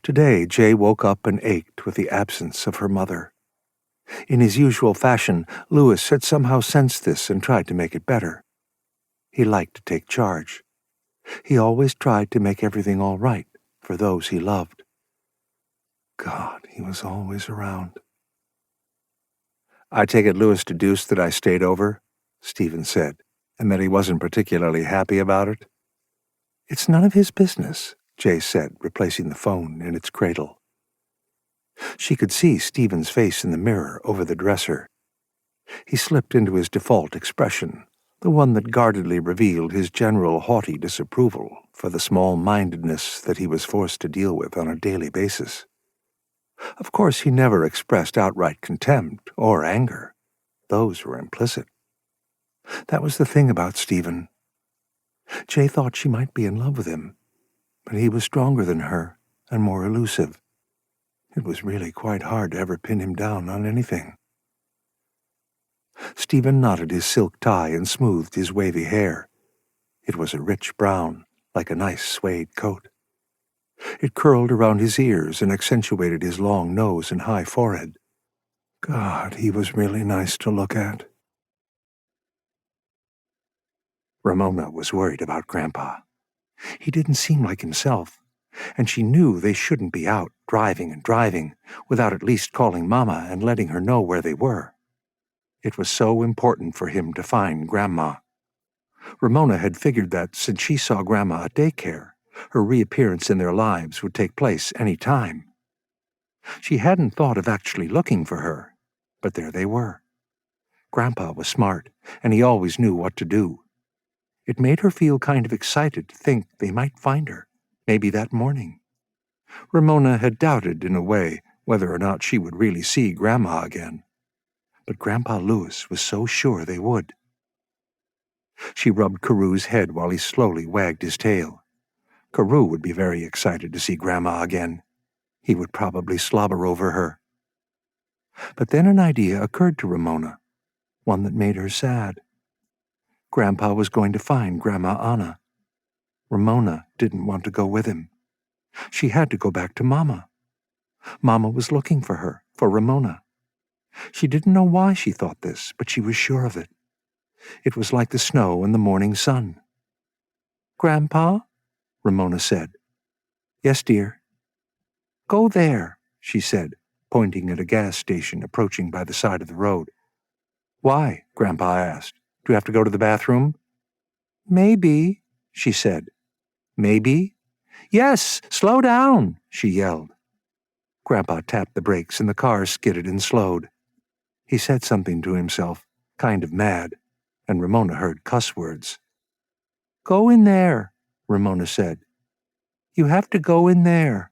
Today, Jay woke up and ached with the absence of her mother. In his usual fashion, Louis had somehow sensed this and tried to make it better. He liked to take charge. He always tried to make everything all right for those he loved. God, he was always around. "I take it Louis deduced that I stayed over," Stephen said, "and that he wasn't particularly happy about it?" "It's none of his business," Jay said, replacing the phone in its cradle. She could see Stephen's face in the mirror over the dresser. He slipped into his default expression, the one that guardedly revealed his general haughty disapproval for the small-mindedness that he was forced to deal with on a daily basis. Of course, he never expressed outright contempt or anger. Those were implicit. That was the thing about Stephen. Jay thought she might be in love with him, but he was stronger than her and more elusive. It was really quite hard to ever pin him down on anything. Stephen knotted his silk tie and smoothed his wavy hair. It was a rich brown, like a nice suede coat. It curled around his ears and accentuated his long nose and high forehead. God, he was really nice to look at. Ramona was worried about Grandpa. He didn't seem like himself, and she knew they shouldn't be out driving and driving without at least calling Mama and letting her know where they were. It was so important for him to find Grandma. Ramona had figured that since she saw Grandma at daycare, her reappearance in their lives would take place any time. She hadn't thought of actually looking for her, but there they were. Grandpa was smart, and he always knew what to do. It made her feel kind of excited to think they might find her, maybe that morning. Ramona had doubted, in a way, whether or not she would really see Grandma again. But Grandpa Louis was so sure they would. She rubbed Carew's head while he slowly wagged his tail. Carew would be very excited to see Grandma again. He would probably slobber over her. But then an idea occurred to Ramona, one that made her sad. Grandpa was going to find Grandma Anna. Ramona didn't want to go with him. She had to go back to Mama. Mama was looking for her, for Ramona. She didn't know why she thought this, but she was sure of it. It was like the snow and the morning sun. "Grandpa?" Ramona said. "Yes, dear." "Go there," she said, pointing at a gas station approaching by the side of the road. "Why?" Grandpa asked. "Do you have to go to the bathroom?" "Maybe," she said. "Maybe?" "Yes, slow down," she yelled. Grandpa tapped the brakes and the car skidded and slowed. He said something to himself, kind of mad, and Ramona heard cuss words. "Go in there," Ramona said. "You have to go in there."